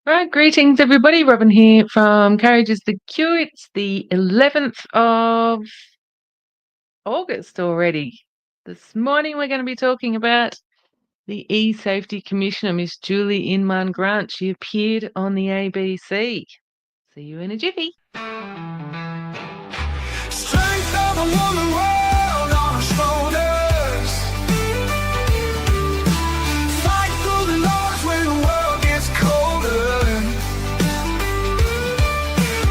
Right, greetings everybody. Robin here from Courage is the Cure. It's the 11th of August already. This morning we're going to be talking about the eSafety Commissioner, Miss Julie Inman Grant. She appeared on the ABC. See you in a jiffy. Strength of a woman world on her shoulders. Fight through the noise when the world gets colder.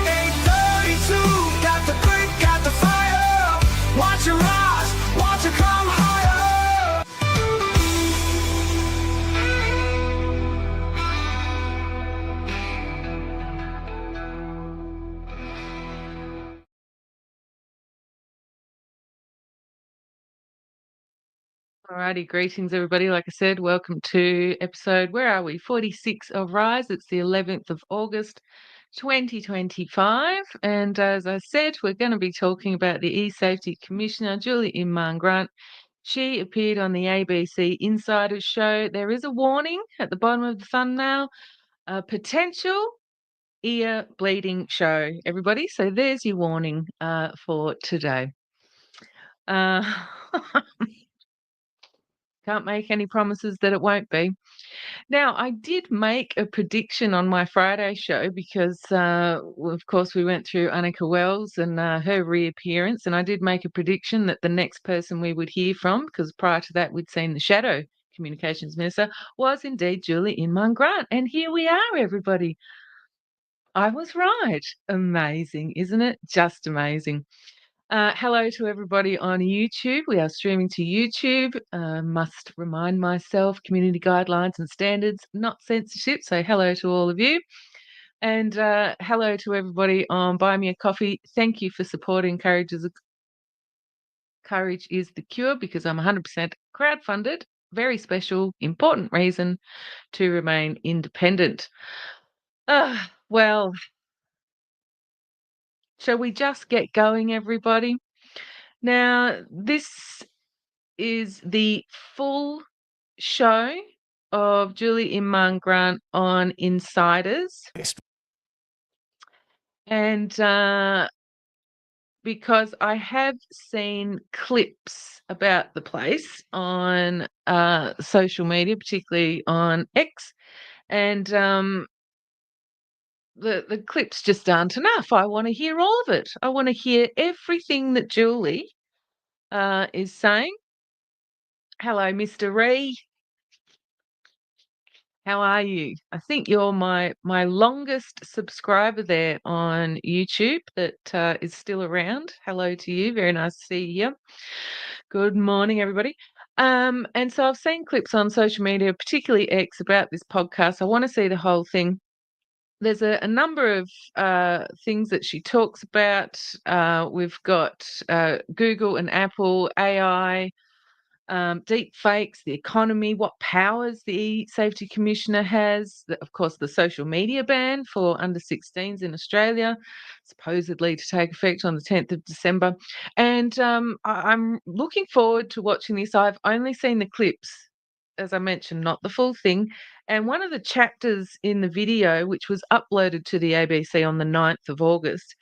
832, got the grit, got the fire. Watch her rise, watch her come higher. Alrighty, greetings everybody. Like I said, welcome to episode, where are we? 46 of Rise. It's the 11th of August, 2025. And as I said, we're going to be talking about the eSafety Commissioner, Julie Inman Grant. She appeared on the ABC Insiders show. There is a warning at the bottom of the thumbnail, a potential ear bleeding show, everybody. So there's your warning for today. Uh, Can't make any promises that it won't be. Now, I did make a prediction on my Friday show because, of course, we went through Annika Wells and her reappearance, and I did make a prediction that the next person we would hear from, because prior to that we'd seen the Shadow Communications Minister, was indeed Julie Inman Grant. And here we are, everybody. I was right. Amazing, isn't it? Just amazing. Hello to everybody on YouTube. We are streaming to YouTube. Must remind myself, community guidelines and standards, not censorship. So hello to all of you. And hello to everybody on Buy Me a Coffee. Thank you for supporting Courage is the Cure, because I'm 100% crowdfunded. Very special, important reason to remain independent. Well, shall we just get going, everybody? Now, this is the full show of Julie Inman Grant on Insiders. And because I have seen clips about the place on social media, particularly on X, and the clips just aren't enough. I want to hear all of it. I want to hear everything that Julie is saying. Hello, Mr. Ree. How are you? I think you're my longest subscriber there on YouTube that is still around. Hello to you. Very nice to see you. Good morning, everybody. And so I've seen clips on social media, particularly X, about this podcast. I want to see the whole thing. There's a number of things that she talks about. We've got Google and Apple, AI, deep fakes, the economy, what powers the Safety Commissioner has, of course, the social media ban for under 16s in Australia, supposedly to take effect on the 10th of December. And I'm looking forward to watching this. I've only seen the clips, as I mentioned, not the full thing. And one of the chapters in the video, which was uploaded to the ABC on the 9th of August,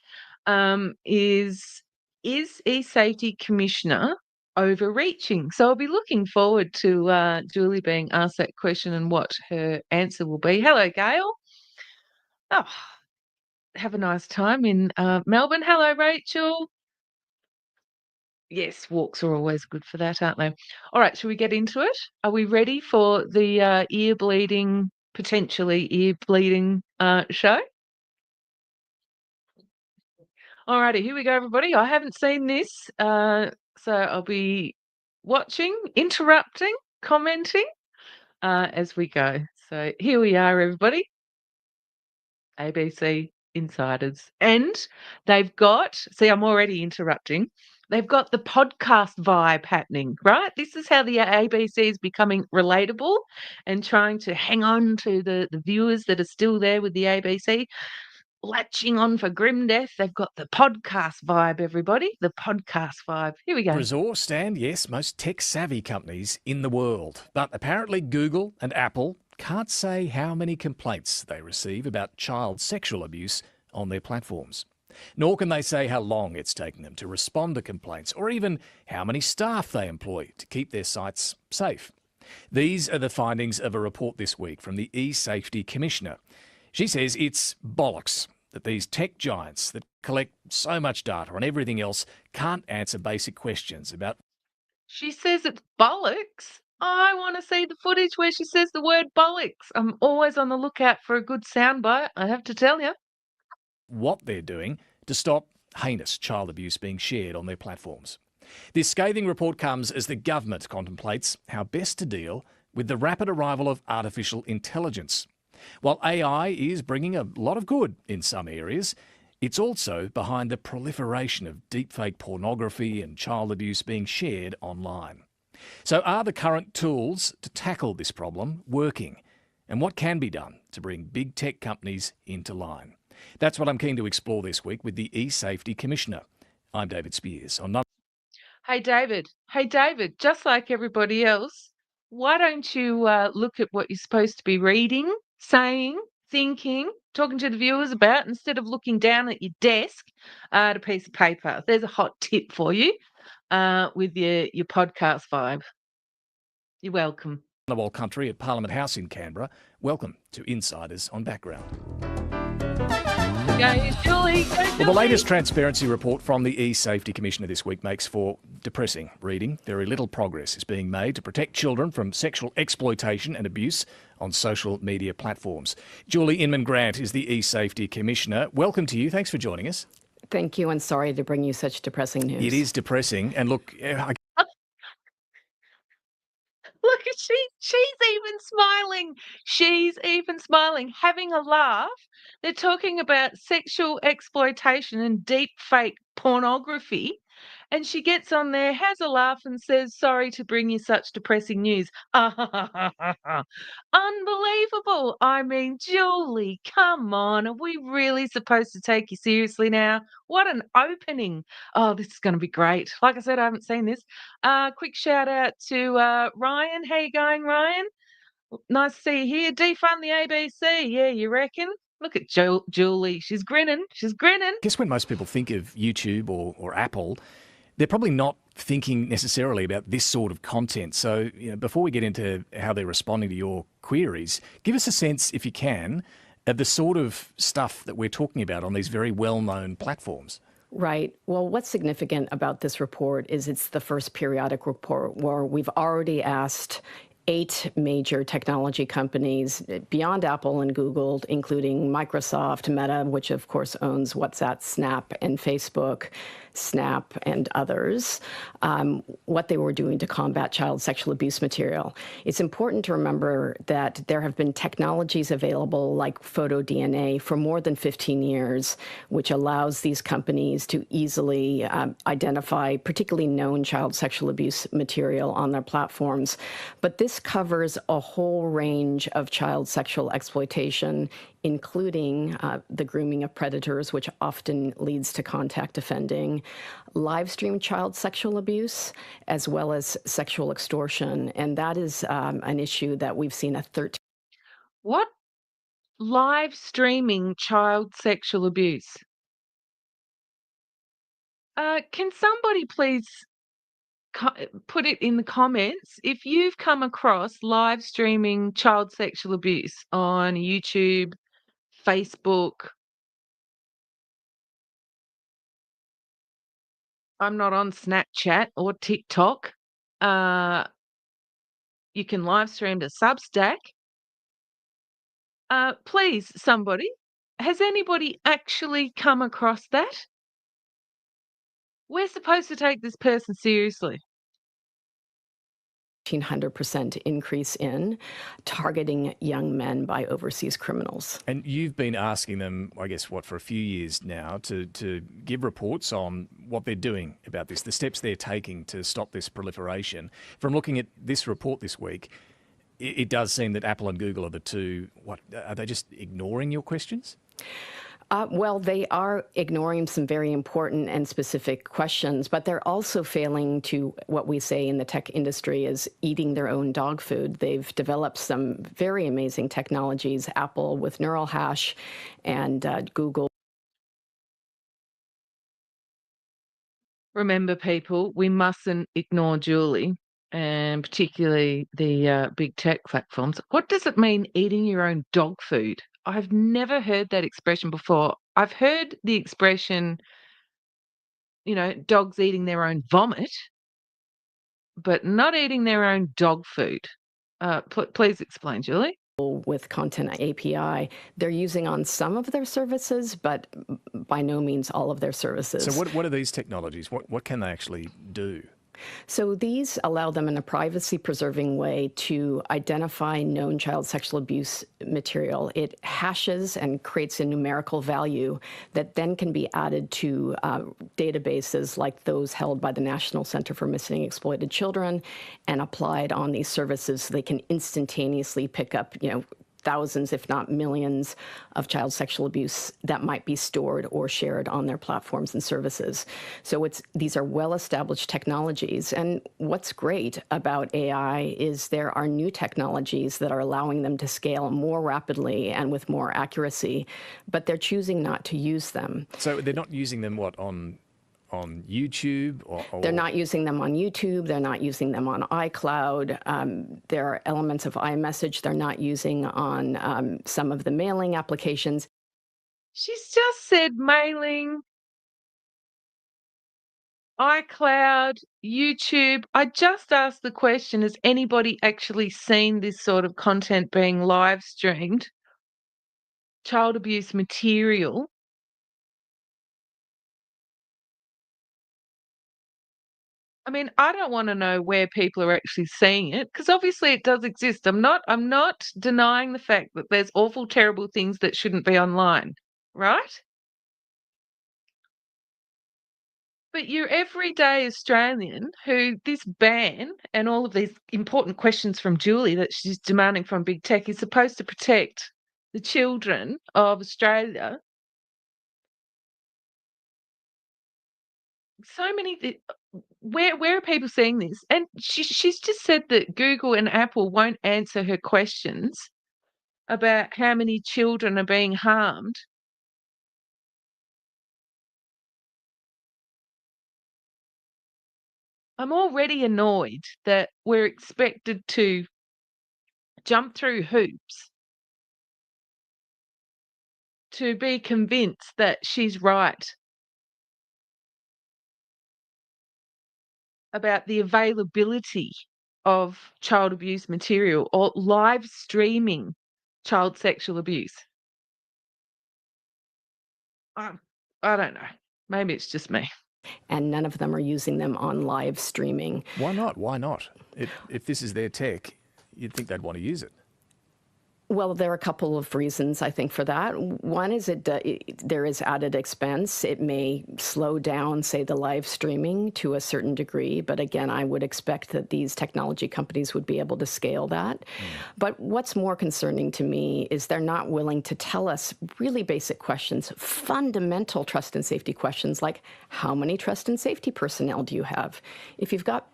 is eSafety Commissioner overreaching? So I'll be looking forward to Julie being asked that question and what her answer will be. Hello, Gail. Oh, have a nice time in Melbourne. Hello, Rachel. Yes, walks are always good for that, aren't they? All right, shall we get into it? Are we ready for the potentially ear bleeding show? Alrighty, here we go, everybody. I haven't seen this, so I'll be watching, interrupting, commenting as we go. So here we are, everybody. ABC Insiders. And they've got, see, I'm already interrupting. They've got the podcast vibe happening, right? This is how the ABC is becoming relatable and trying to hang on to the viewers that are still there with the ABC, latching on for grim death. They've got the podcast vibe, everybody. The podcast vibe. Here we go. Resourced and, yes, most tech-savvy companies in the world. But apparently Google and Apple can't say how many complaints they receive about child sexual abuse on their platforms. Nor can they say how long it's taken them to respond to complaints or even how many staff they employ to keep their sites safe. These are the findings of a report this week from the eSafety Commissioner. She says it's bollocks that these tech giants that collect so much data on everything else can't answer basic questions about She says it's bollocks. I want to see the footage where she says the word bollocks. I'm always on the lookout for a good soundbite, I have to tell you. what they're doing to stop heinous child abuse being shared on their platforms. This scathing report comes as the government contemplates how best to deal with the rapid arrival of artificial intelligence. While AI is bringing a lot of good in some areas, it's also behind the proliferation of deepfake pornography and child abuse being shared online. So are the current tools to tackle this problem working? And what can be done to bring big tech companies into line? That's what I'm keen to explore this week with the eSafety Commissioner. I'm David Spears on Hey, David. Hey, David, just like everybody else, why don't you look at what you're supposed to be reading, saying, thinking, talking to the viewers about instead of looking down at your desk at a piece of paper? There's a hot tip for you with your podcast vibe. You're welcome. the Wall Country at Parliament House in Canberra. Welcome to Insiders on Background. Go, Julie. Go, Julie. Well, the latest transparency report from the eSafety Commissioner this week makes for depressing reading. Very little progress is being made to protect children from sexual exploitation and abuse on social media platforms. Julie Inman Grant is the eSafety Commissioner. Welcome to you. Thanks for joining us. Thank you, and sorry to bring you such depressing news. It is depressing. And look, Look, she's even smiling. She's even smiling, having a laugh. They're talking about sexual exploitation and deep fake pornography. And she gets on there, has a laugh, and says, "Sorry to bring you such depressing news." Unbelievable. I mean, Julie, come on. Are we really supposed to take you seriously now? What an opening. Oh, this is going to be great. Like I said, I haven't seen this. Quick shout out to Ryan. How you going, Ryan? Nice to see you here. Defund the ABC. Yeah, you reckon? Look at Julie. She's grinning. She's grinning. I guess when most people think of YouTube or Apple, they're probably not thinking necessarily about this sort of content. So, before we get into how they're responding to your queries, give us a sense, if you can, of the sort of stuff that we're talking about on these very well-known platforms. Right. Well, what's significant about this report is it's the first periodic report where we've already asked 8 major technology companies beyond Apple and Google, including Microsoft, Meta, which of course owns WhatsApp, Snap, and Facebook, Snap, and others, what they were doing to combat child sexual abuse material. It's important to remember that there have been technologies available like photo DNA for more than 15 years, which allows these companies to easily identify particularly known child sexual abuse material on their platforms. But this covers a whole range of child sexual exploitation, including the grooming of predators, which often leads to contact offending, live stream child sexual abuse, as well as sexual extortion. And that is an issue that we've seen a 13. What? Live streaming child sexual abuse. Can somebody please put it in the comments if you've come across live streaming child sexual abuse on YouTube, Facebook. I'm not on Snapchat or TikTok. You can live stream to Substack. Please, somebody, has anybody actually come across that? We're supposed to take this person seriously. 1,500% increase in targeting young men by overseas criminals. And you've been asking them, I guess, for a few years now to give reports on what they're doing about this, the steps they're taking to stop this proliferation. From looking at this report this week, it does seem that Apple and Google are the two. What, are they just ignoring your questions? Well, they are ignoring some very important and specific questions, but they're also failing to, what we say in the tech industry, is eating their own dog food. They've developed some very amazing technologies, Apple with neural hash and Google. Remember, people, we mustn't ignore Julie, and particularly the big tech platforms. What does it mean, eating your own dog food? I've never heard that expression before. I've heard the expression, dogs eating their own vomit, but not eating their own dog food. Please explain, Julie. With Content API, they're using on some of their services, but by no means all of their services. So what are these technologies? What can they actually do? So these allow them in a privacy-preserving way to identify known child sexual abuse material. It hashes and creates a numerical value that then can be added to databases like those held by the National Center for Missing and Exploited Children and applied on these services so they can instantaneously pick up, thousands, if not millions, of child sexual abuse that might be stored or shared on their platforms and services. So these are well-established technologies. And what's great about AI is there are new technologies that are allowing them to scale more rapidly and with more accuracy, but they're choosing not to use them. So they're not using them, on YouTube? They're not using them on YouTube. They're not using them on iCloud. There are elements of iMessage they're not using on some of the mailing applications. She's just said mailing, iCloud, YouTube. I just asked the question, has anybody actually seen this sort of content being live streamed? Child abuse material. I mean, I don't want to know where people are actually seeing it, because obviously it does exist. I'm not denying the fact that there's awful, terrible things that shouldn't be online, right? But your everyday Australian who this ban and all of these important questions from Julie that she's demanding from big tech is supposed to protect the children of Australia. So many where are people seeing this? And she's just said that Google and Apple won't answer her questions about how many children are being harmed. I'm already annoyed that we're expected to jump through hoops to be convinced that she's right about the availability of child abuse material or live streaming child sexual abuse. I don't know. Maybe it's just me. And none of them are using them on live streaming. Why not? Why not? If this is their tech, you'd think they'd want to use it. Well, there are a couple of reasons, I think, for that. One is there is added expense. It may slow down, say, the live streaming to a certain degree. But again, I would expect that these technology companies would be able to scale that. But what's more concerning to me is they're not willing to tell us really basic questions, fundamental trust and safety questions, like how many trust and safety personnel do you have? If you've got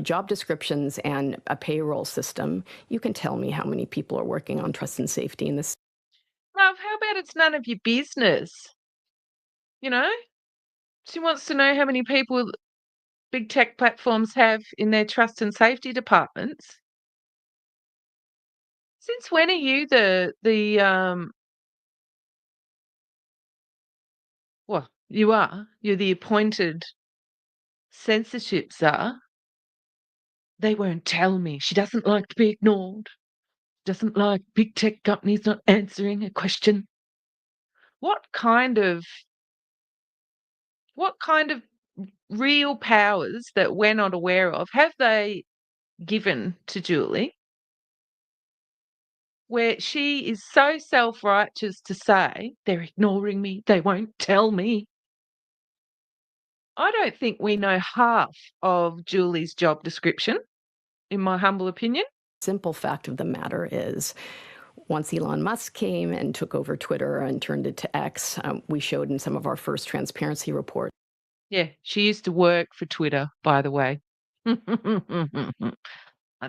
job descriptions and a payroll system, you can tell me how many people are working on trust and safety in this. Love, how about it's none of your business? She wants to know how many people big tech platforms have in their trust and safety departments. Since when are you well, you're the appointed censorship czar. They won't tell me. She doesn't like to be ignored. Doesn't like big tech companies not answering a question. What kind of real powers that we're not aware of have they given to Julie, where she is so self-righteous to say, they're ignoring me, they won't tell me? I don't think we know half of Julie's job description, in my humble opinion. Simple fact of the matter is Once Elon Musk came and took over Twitter and turned it to X, we showed in some of our first transparency reports. Yeah, she used to work for Twitter, by the way. I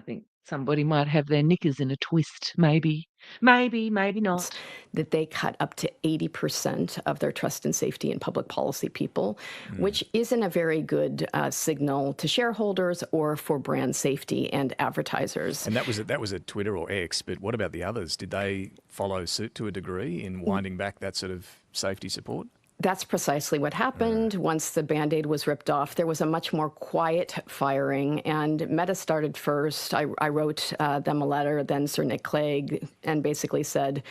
think somebody might have their knickers in a twist, maybe. Maybe not. That they cut up to 80% of their trust and safety and public policy people, which isn't a very good signal to shareholders or for brand safety and advertisers. And that was at Twitter or X, but what about the others? Did they follow suit to a degree in winding back that sort of safety support? That's precisely what happened. Once the Band-Aid was ripped off, there was a much more quiet firing, and Meta started first. I wrote them a letter, then Sir Nick Clegg, and basically said,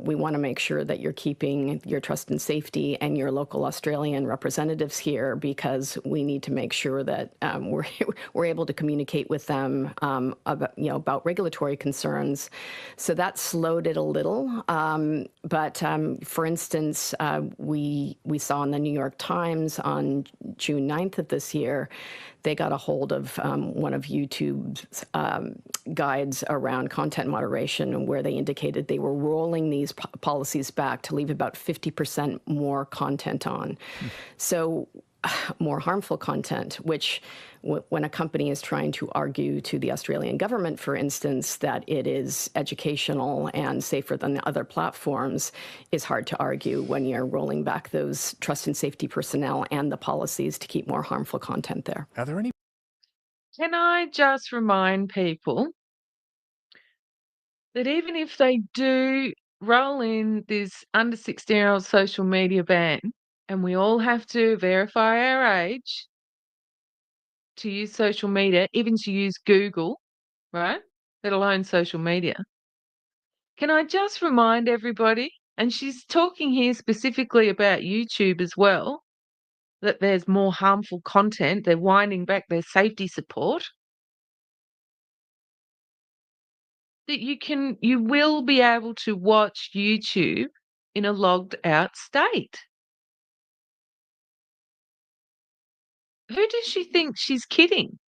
we want to make sure that you're keeping your trust and safety and your local Australian representatives here, because we need to make sure that we're able to communicate with them about regulatory concerns. So that slowed it a little. But for instance, we saw in the New York Times on June 9th of this year, they got a hold of one of YouTube's guides around content moderation, where they indicated they were rolling these policies back to leave about 50% more content on. So more harmful content, which when a company is trying to argue to the Australian government, for instance, that it is educational and safer than the other platforms, is hard to argue when you're rolling back those trust and safety personnel and the policies to keep more harmful content there. Are there any? Can I just remind people that even if they do roll in this under 16-year-old social media ban, and we all have to verify our age to use social media, even to use Google, right? Let alone social media. Can I just remind everybody, and she's talking here specifically about YouTube as well, that there's more harmful content. They're winding back their safety support. That you will be able to watch YouTube in a logged out state. Who does she think she's kidding?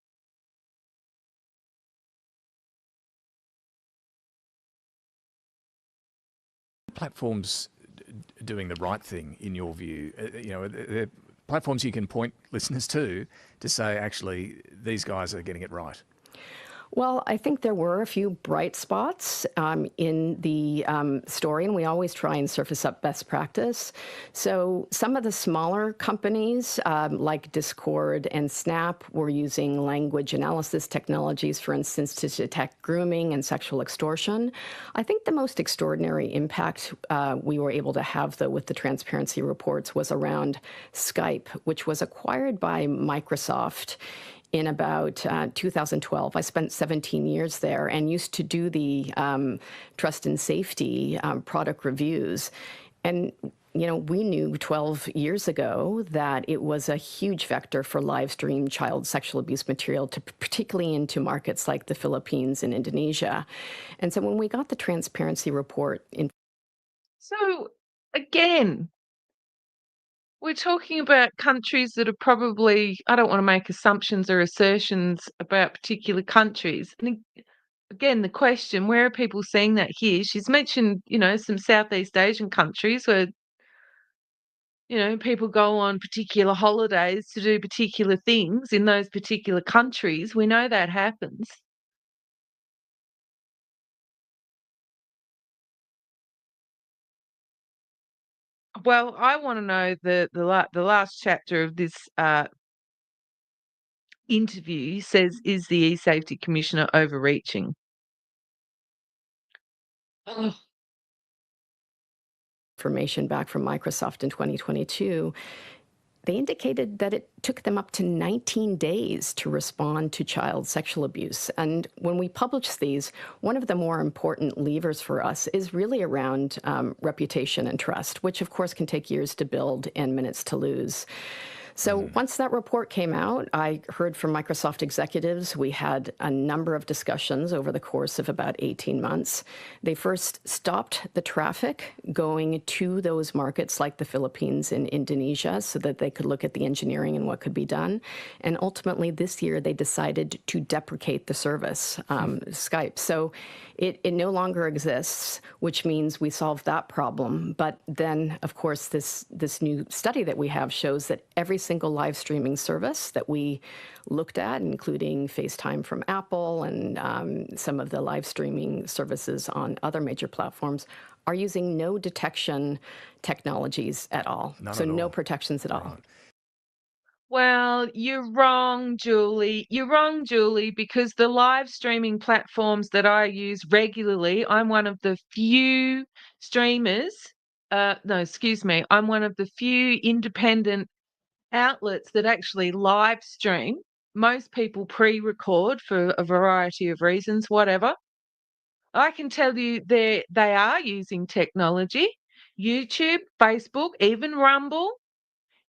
Platforms doing the right thing, in your view? They're platforms you can point listeners to say, actually, these guys are getting it right. Well, I think there were a few bright spots in the story, and we always try and surface up best practice. So some of the smaller companies, like Discord and Snap, were using language analysis technologies, for instance, to detect grooming and sexual extortion. I think the most extraordinary impact we were able to have, though, with the transparency reports was around Skype, which was acquired by Microsoft in about 2012. I spent 17 years there and used to do the trust and safety product reviews. And, we knew 12 years ago that it was a huge vector for live stream child sexual abuse material, particularly into markets like the Philippines and Indonesia. And so when we got the transparency report So, again, we're talking about countries that are probably, I don't want to make assumptions or assertions about particular countries. And again, the question, where are people seeing that here? She's mentioned, some Southeast Asian countries where, people go on particular holidays to do particular things in those particular countries. We know that happens. Well, I want to know the last chapter of this interview says, is the eSafety Commissioner overreaching? Oh, information back from Microsoft in 2022, they indicated that it took them up to 19 days to respond to child sexual abuse. And when we publish these, one of the more important levers for us is really around reputation and trust, which of course can take years to build and minutes to lose. So once that report came out, I heard from Microsoft executives. We had a number of discussions over the course of about 18 months. They first stopped the traffic going to those markets like the Philippines and Indonesia so that they could look at the engineering and what could be done. And ultimately this year they decided to deprecate the service, Skype. So it no longer exists, which means we solved that problem. But then, of course, this new study that we have shows that every single live streaming service that we looked at, including FaceTime from Apple and some of the live streaming services on other major platforms, are using no detection technologies at all. None So at no all. protections at all. Right. Well, you're wrong, Julie. You're wrong, Julie, because the live streaming platforms that I use regularly, I'm one of the few streamers. No, excuse me. I'm one of the few independent outlets that actually live stream. Most people pre-record for a variety of reasons, whatever. I can tell you they are using technology. YouTube, Facebook, even Rumble,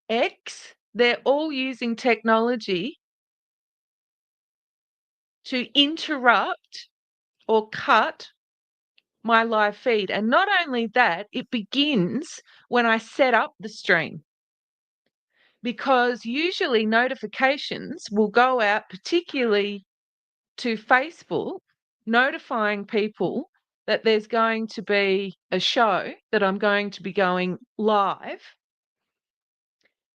X, they're all using technology to interrupt or cut my live feed. And not only that, it begins when I set up the stream. Because usually notifications will go out, particularly to Facebook, notifying people that there's going to be a show that I'm going to be going live,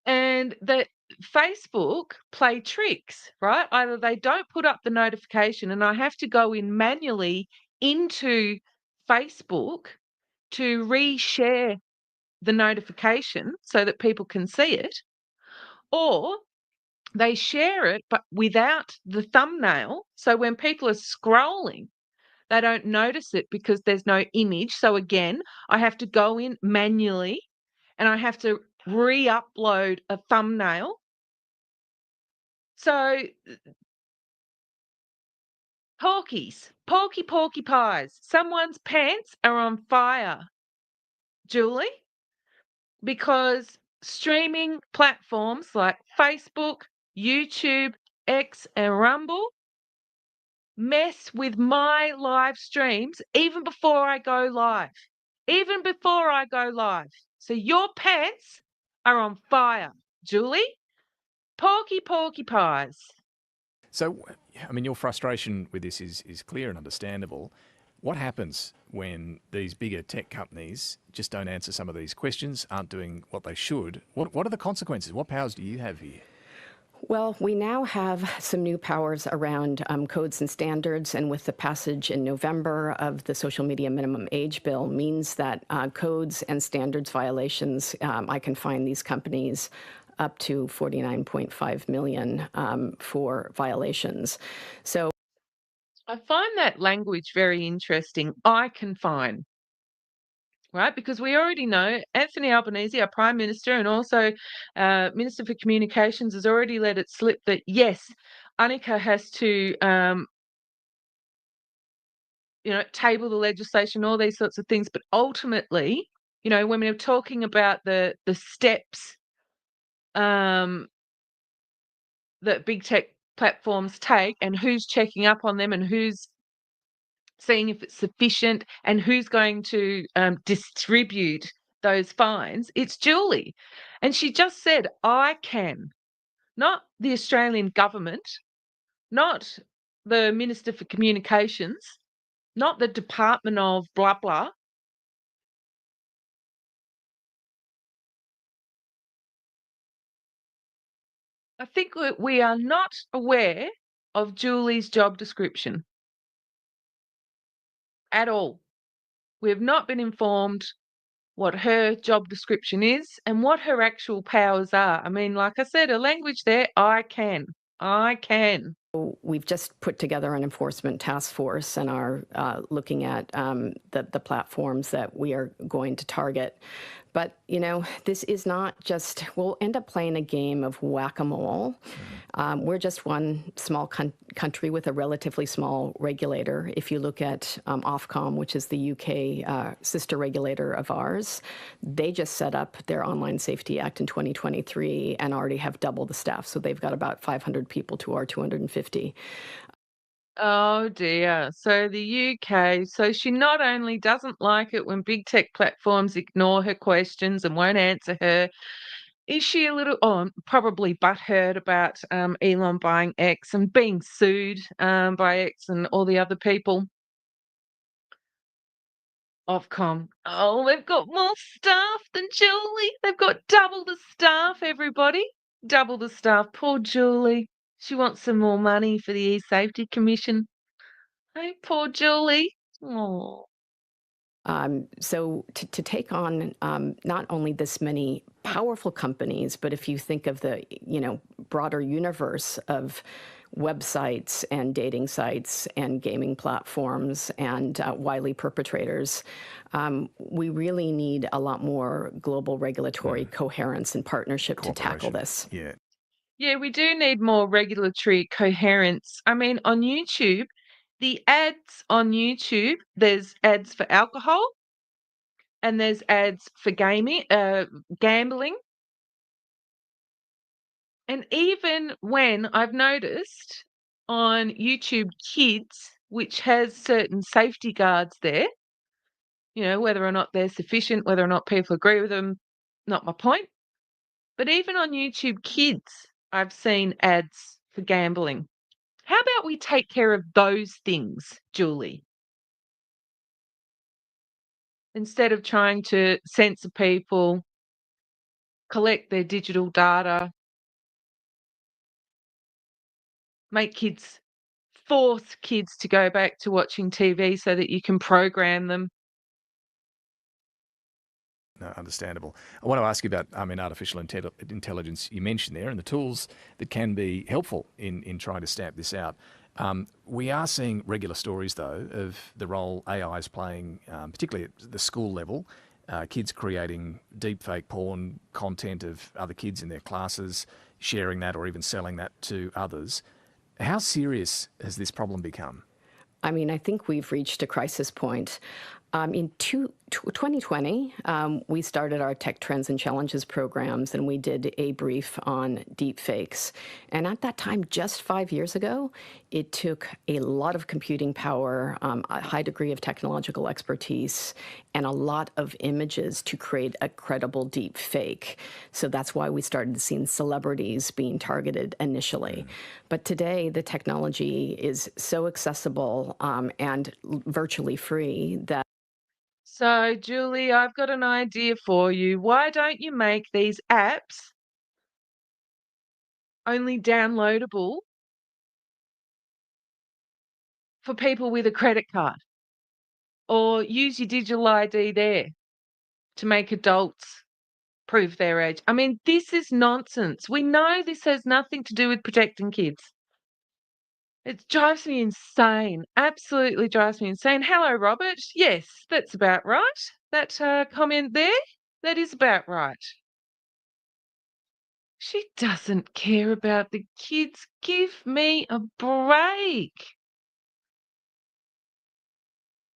and that Facebook play tricks, right? Either they don't put up the notification and I have to go in manually into Facebook to reshare the notification so that people can see it, or they share it but without the thumbnail. So when people are scrolling, they don't notice it because there's no image. So again, I have to go in manually and I have to re-upload a thumbnail. So porky pies. Someone's pants are on fire, Julie, because streaming platforms like Facebook, YouTube, X, and Rumble mess with my live streams even before I go live. Even before I go live. So your pants are on fire, Julie. Porky pies. So, I mean, your frustration with this is clear and understandable. What happens when these bigger tech companies just don't answer some of these questions, aren't doing what they should? What are the consequences? What powers do you have here? Well, we now have some new powers around codes and standards, and with the passage in November of the Social Media Minimum Age Bill means that codes and standards violations, I can fine these companies up to $49.5 million for violations. So I find that language very interesting. I can fine. Right, because we already know Anthony Albanese, our Prime Minister, and also Minister for Communications, has already let it slip that yes, Annika has to, table the legislation, all these sorts of things. But ultimately, when we're talking about the steps that big tech platforms take, and who's checking up on them, and who's seeing if it's sufficient, and who's going to distribute those fines, it's Julie. And she just said, I can, not the Australian government, not the Minister for Communications, not the Department of blah, blah. I think we are not aware of Julie's job description at all. We have not been informed what her job description is and what her actual powers are. I mean, like I said, a language there, I can. we've just put together an enforcement task force and are looking at the platforms that we are going to target. But, this is not just, we'll end up playing a game of whack-a-mole. We're just one small country with a relatively small regulator. If you look at Ofcom, which is the UK sister regulator of ours, they just set up their Online Safety Act in 2023 and already have double the staff. So they've got about 500 people to our 250. Oh dear. So the UK, so she not only doesn't like it when big tech platforms ignore her questions and won't answer her, is she a little, probably butthurt about Elon buying X and being sued by X and all the other people? Ofcom. Oh, they've got more staff than Julie. They've got double the staff, everybody. Double the staff. Poor Julie. She wants some more money for the eSafety Commission. Hey, poor Julie. Oh. So to take on not only this many powerful companies, but if you think of the broader universe of websites and dating sites and gaming platforms and wily perpetrators, we really need a lot more global regulatory coherence and partnership to tackle this. Yeah. Yeah, we do need more regulatory coherence. I mean, on YouTube, the ads on YouTube, there's ads for alcohol and there's ads for gambling. And even when I've noticed on YouTube Kids, which has certain safety guards there, whether or not they're sufficient, whether or not people agree with them, not my point. But even on YouTube Kids, I've seen ads for gambling. How about we take care of those things, Julie? Instead of trying to censor people, collect their digital data, force kids to go back to watching TV so that you can program them. No, understandable. I want to ask you about, artificial intelligence you mentioned there and the tools that can be helpful in trying to stamp this out. We are seeing regular stories, though, of the role AI is playing, particularly at the school level, kids creating deepfake porn content of other kids in their classes, sharing that or even selling that to others. How serious has this problem become? I think we've reached a crisis point. In 2020, we started our Tech Trends and Challenges programs, and we did a brief on deepfakes. And at that time, just 5 years ago, it took a lot of computing power, a high degree of technological expertise, and a lot of images to create a credible deepfake. So that's why we started seeing celebrities being targeted initially. But today, the technology is so accessible and virtually free that So, Julie, I've got an idea for you. Why don't you make these apps only downloadable for people with a credit card? Or use your digital ID there to make adults prove their age. I mean, this is nonsense. We know this has nothing to do with protecting kids. It drives me insane. Absolutely drives me insane. Hello, Robert. Yes, that's about right. That comment there, that is about right. She doesn't care about the kids. Give me a break.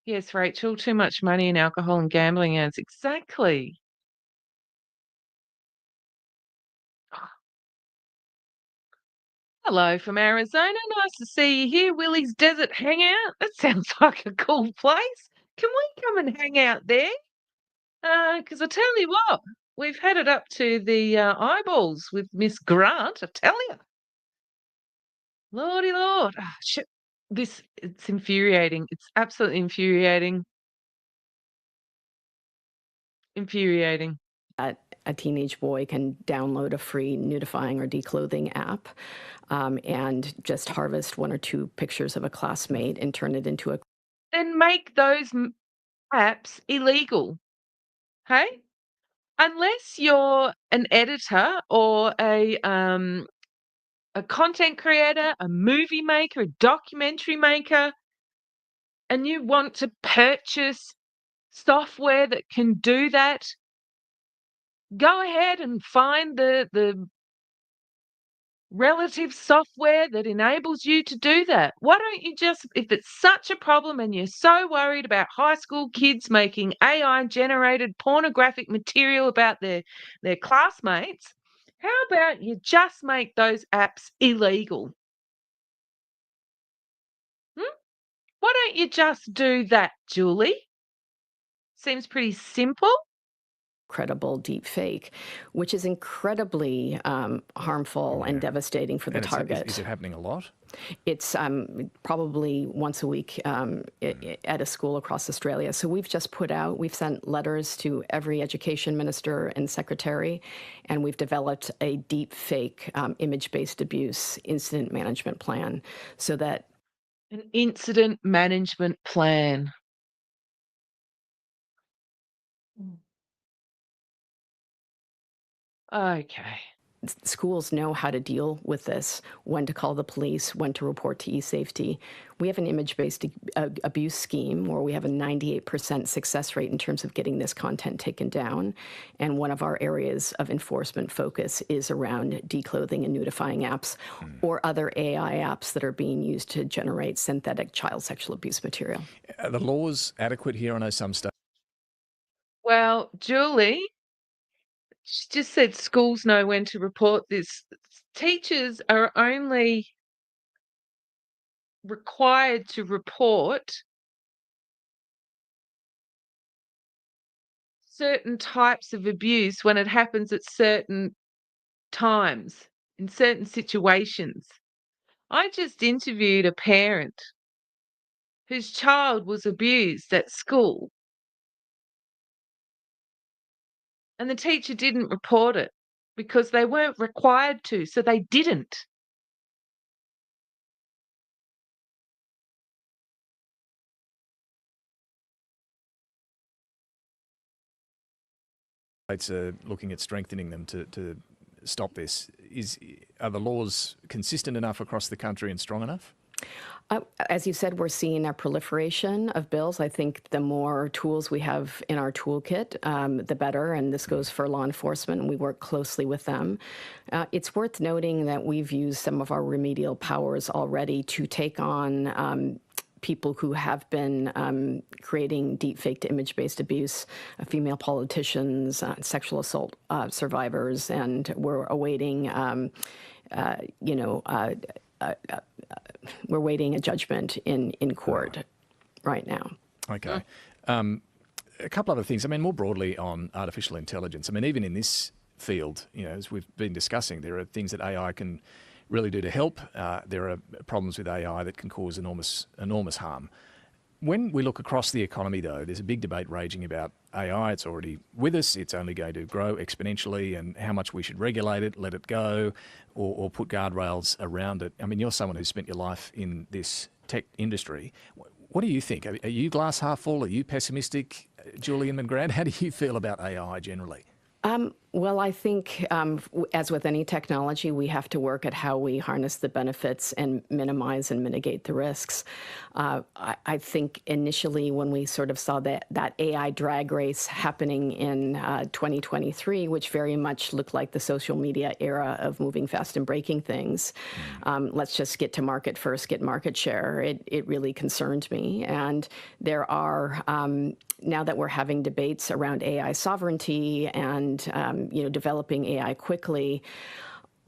Yes, Rachel, too much money in alcohol and gambling ads. Exactly. Hello from Arizona. Nice to see you here. Willie's Desert Hangout. That sounds like a cool place. Can we come and hang out there? Because I tell you what, we've had it up to the eyeballs with Miss Grant, I tell you. Lordy Lord. Ah, shit. It's infuriating. It's absolutely infuriating. Infuriating. a teenage boy can download a free nudifying or declothing app and just harvest one or two pictures of a classmate and turn it into a Then make those apps illegal. Hey? Unless you're an editor or a content creator, a movie maker, a documentary maker, and you want to purchase software that can do that, go ahead and find the relative software that enables you to do that. Why don't you just, if it's such a problem and you're so worried about high school kids making AI generated pornographic material about their classmates, how about you just make those apps illegal? Hmm? Why don't you just do that, Julie? Seems pretty simple. Credible deep fake, which is incredibly harmful and devastating for the And target. is it happening a lot? It's probably once a week at a school across Australia. So we've sent letters to every education minister and secretary, and we've developed a deep fake image-based abuse incident management plan so that An incident management plan. Okay. schools know how to deal with this, when to call the police, when to report to eSafety. We have an image-based abuse scheme where we have a 98% success rate in terms of getting this content taken down. And one of our areas of enforcement focus is around declothing and nudifying apps or other AI apps that are being used to generate synthetic child sexual abuse material. Are the laws adequate here? I know some states. Well, Julie, she just said schools know when to report this. Teachers are only required to report certain types of abuse when it happens at certain times, in certain situations. I just interviewed a parent whose child was abused at school, and the teacher didn't report it because they weren't required to, so they didn't. States are looking at strengthening them to stop this. Are the laws consistent enough across the country and strong enough? As you said, we're seeing a proliferation of bills. I think the more tools we have in our toolkit, the better, and this goes for law enforcement, and we work closely with them. It's worth noting that we've used some of our remedial powers already to take on people who have been creating deep-faked image-based abuse, female politicians, sexual assault survivors, and we're awaiting, we're waiting a judgment in court right now. Okay. A couple other things. I mean, more broadly on artificial intelligence. I mean, even in this field, as we've been discussing, there are things that AI can really do to help. There are problems with AI that can cause enormous harm. When we look across the economy, though, there's a big debate raging about AI. It's already with us. It's only going to grow exponentially, and how much we should regulate it, let it go, or put guardrails around it. I mean, you're someone who's spent your life in this tech industry. What do you think? Are you glass half full? Are you pessimistic? Julie Inman Grant, how do you feel about AI generally? Well, I think, as with any technology, we have to work at how we harness the benefits and minimize and mitigate the risks. I think initially when we sort of saw that AI drag race happening in 2023, which very much looked like the social media era of moving fast and breaking things, let's just get to market first, get market share, it really concerned me. And there are, now that we're having debates around AI sovereignty and developing AI quickly,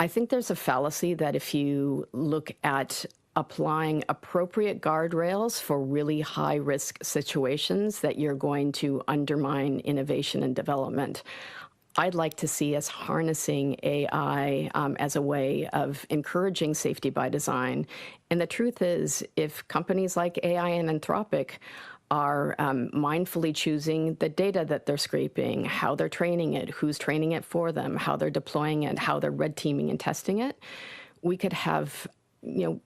I think there's a fallacy that if you look at applying appropriate guardrails for really high-risk situations, that you're going to undermine innovation and development. I'd like to see us harnessing AI as a way of encouraging safety by design. And the truth is, if companies like AI and Anthropic are mindfully choosing the data that they're scraping, how they're training it, who's training it for them, how they're deploying it, how they're red teaming and testing it, we could have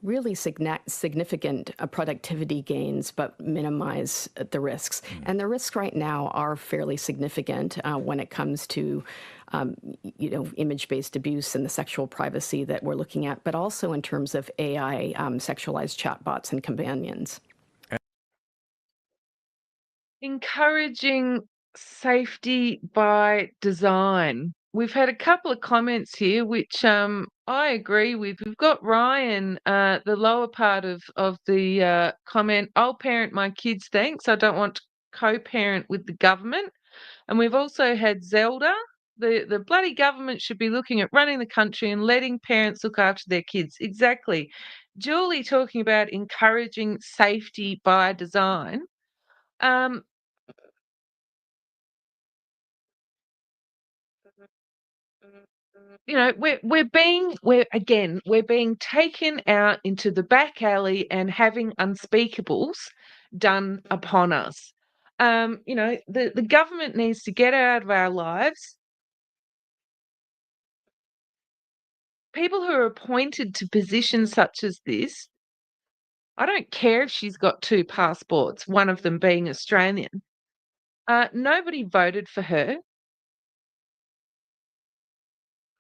really significant productivity gains, but minimize the risks. And the risks right now are fairly significant when it comes to image-based abuse and the sexual privacy that we're looking at, but also in terms of AI sexualized chatbots and companions. Encouraging Safety by design. We've had a couple of comments here, which I agree with. We've got Ryan, the lower part of the comment. I'll parent my kids, thanks. I don't want to co-parent with the government. And we've also had Zelda. The bloody government should be looking at running the country and letting parents look after their kids. Exactly. Julie talking about encouraging safety by design. Um, we're being taken out into the back alley and having unspeakables done upon us. The government needs to get out of our lives. People who are appointed to positions such as this, I don't care if she's got two passports, one of them being Australian. Nobody voted for her.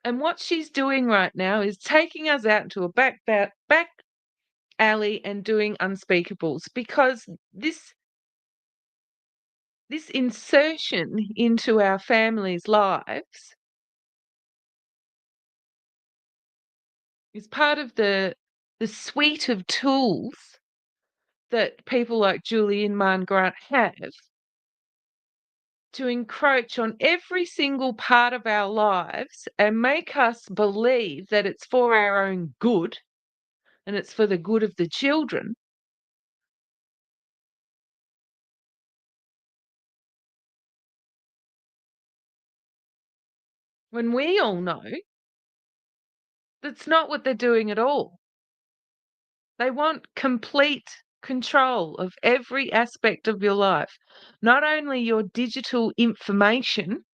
And what she's doing right now is taking us out into a back alley and doing unspeakables, because this insertion into our families' lives is part of the suite of tools that people like Julie Inman Grant have to encroach on every single part of our lives and make us believe that it's for our own good and it's for the good of the children, when we all know that's not what they're doing at all. They want complete control of every aspect of your life, not only your digital information,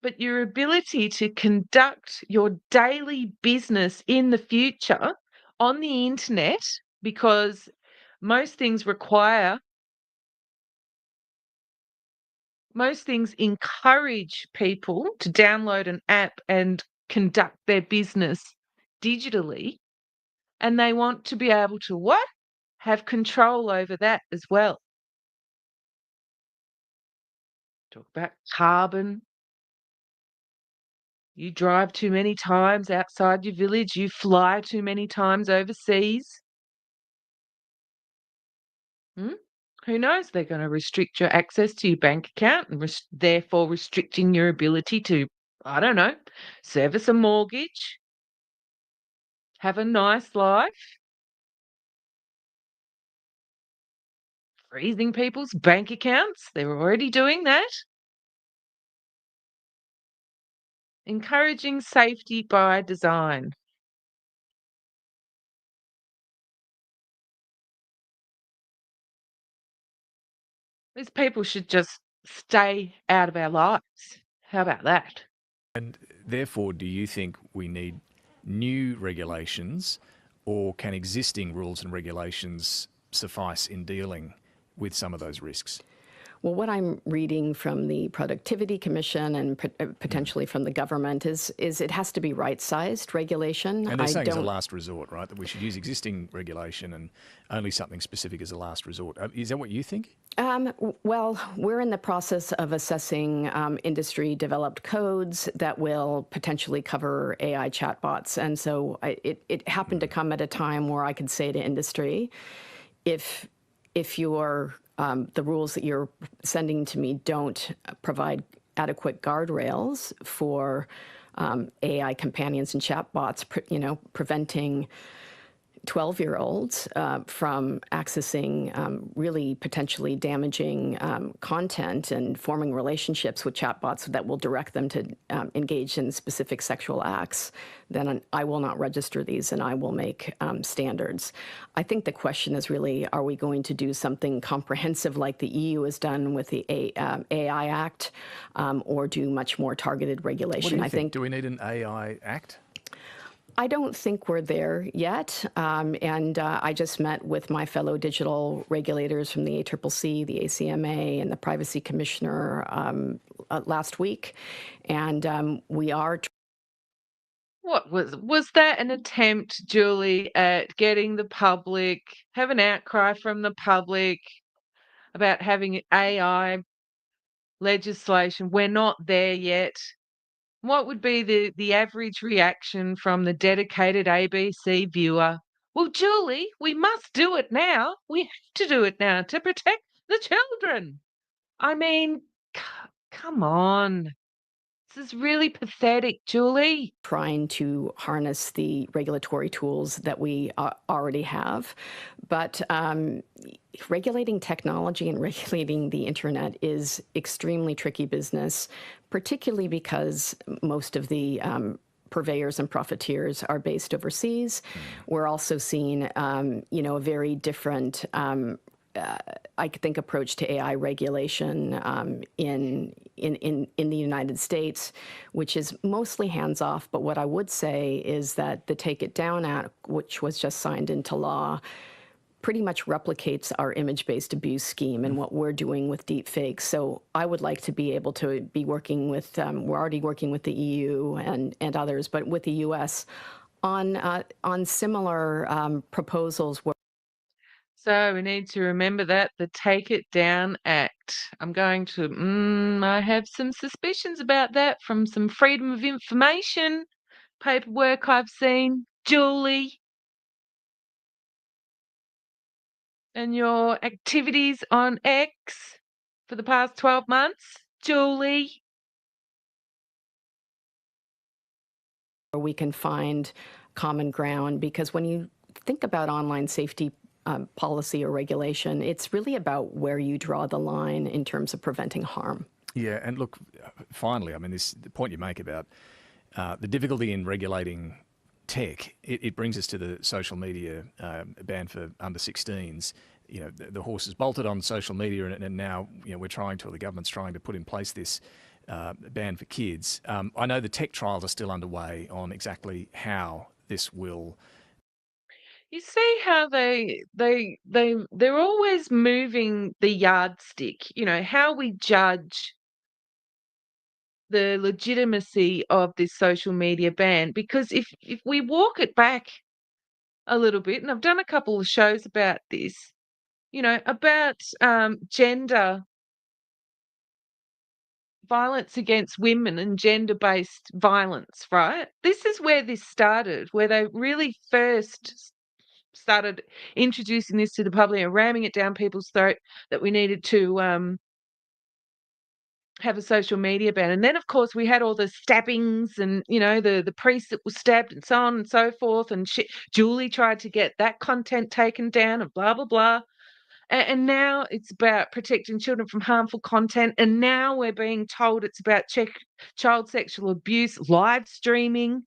but your ability to conduct your daily business in the future on the internet, because most things encourage people to download an app and conduct their business digitally. And they want to be able to what? Have control over that as well. Talk about carbon. You drive too many times outside your village, you fly too many times overseas. Hmm? Who knows? They're going to restrict your access to your bank account and therefore restricting your ability to, I don't know, service a mortgage, have a nice life, freezing people's bank accounts. They're already doing that. Encouraging safety by design. These people should just stay out of our lives. How about that? And therefore, do you think we need new regulations, or can existing rules and regulations suffice in dealing with some of those risks? Well, what I'm reading from the Productivity Commission and potentially from the government is it has to be right-sized regulation. And they're saying it's a last resort, right? That we should use existing regulation and only something specific as a last resort. Is that what you think? Well, we're in the process of assessing industry-developed codes that will potentially cover AI chatbots. And so it happened to come at a time where I could say to industry, if you're the rules that you're sending to me don't provide adequate guardrails for AI companions and chatbots, preventing 12-year-olds from accessing really potentially damaging content and forming relationships with chatbots that will direct them to engage in specific sexual acts, then I will not register these and I will make standards. I think the question is really, are we going to do something comprehensive like the EU has done with the AI Act, or do much more targeted regulation? What do you think? Do we need an AI Act? I don't think we're there yet, and I just met with my fellow digital regulators from the ACCC, the ACMA, and the Privacy Commissioner last week, and we are. What was that an attempt, Julie, at getting the public, have an outcry from the public? about having AI legislation. We're not there yet. What would be the average reaction from the dedicated ABC viewer? Well, Julie, we must do it now. We have to do it now to protect the children. I mean, come on. This is really pathetic, Julie. Trying to harness the regulatory tools that we already have. But regulating technology and regulating the internet is extremely tricky business, particularly because most of the purveyors and profiteers are based overseas. We're also seeing, a very different I think approach to AI regulation in the United States, which is mostly hands-off. But what I would say is that the Take It Down Act, which was just signed into law, pretty much replicates our image-based abuse scheme and what we're doing with deepfakes. So I would like to be able to be working with, we're already working with the EU and others, but with the US on similar proposals where So we need to remember that the Take It Down Act. I'm going to, I have some suspicions about that from some Freedom of Information paperwork I've seen. Julie, and your activities on X for the past 12 months. Julie. we can find common ground, because when you think about online safety policy or regulation, it's really about where you draw the line in terms of preventing harm. Yeah, and look, finally, I mean, the point you make about the difficulty in regulating tech, it brings us to the social media ban for under 16s. You know, the horse is bolted on social media, and now, you know, the government's trying to put in place this ban for kids. I know the tech trials are still underway on exactly how this will. You see how they're always moving the yardstick, how we judge the legitimacy of this social media ban. Because if we walk it back a little bit, and I've done a couple of shows about this, about gender violence against women and gender-based violence, right? This is where this started, where they really first started introducing this to the public and ramming it down people's throat that we needed to have a social media ban. And then, of course, we had all the stabbings and, the priest that was stabbed and so on and so forth. And Julie tried to get that content taken down and blah, blah, blah. And now it's about protecting children from harmful content. And now we're being told it's about child sexual abuse, live streaming,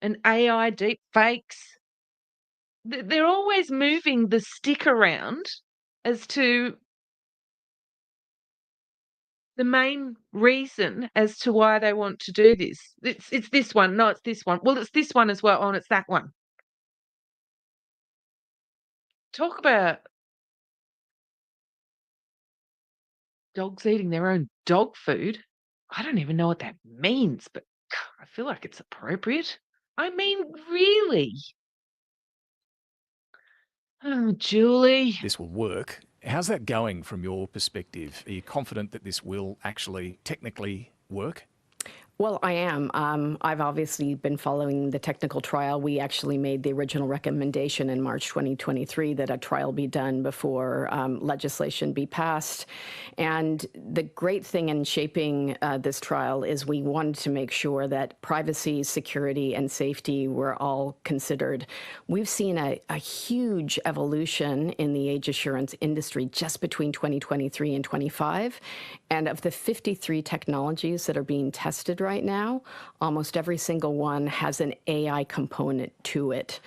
and AI deep fakes. They're always moving the stick around as to the main reason as to why they want to do this. It's this one. No, it's this one. Well, it's this one as well. Oh, and it's that one. Talk about dogs eating their own dog food. I don't even know what that means, but I feel like it's appropriate. I mean, really? Oh, Julie. This will work. How's that going from your perspective? Are you confident that this will actually technically work? Well, I am. I've obviously been following the technical trial. We actually made the original recommendation in March 2023 that a trial be done before legislation be passed. And the great thing in shaping this trial is we wanted to make sure that privacy, security, and safety were all considered. We've seen a huge evolution in the age assurance industry just between 2023 and 25. And of the 53 technologies that are being tested right now, almost every single one has an AI component to it.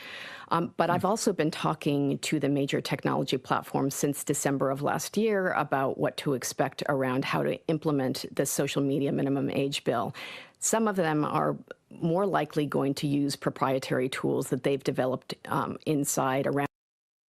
But I've also been talking to the major technology platforms since December of last year about what to expect around how to implement the social media minimum age bill. Some of them are more likely going to use proprietary tools that they've developed inside around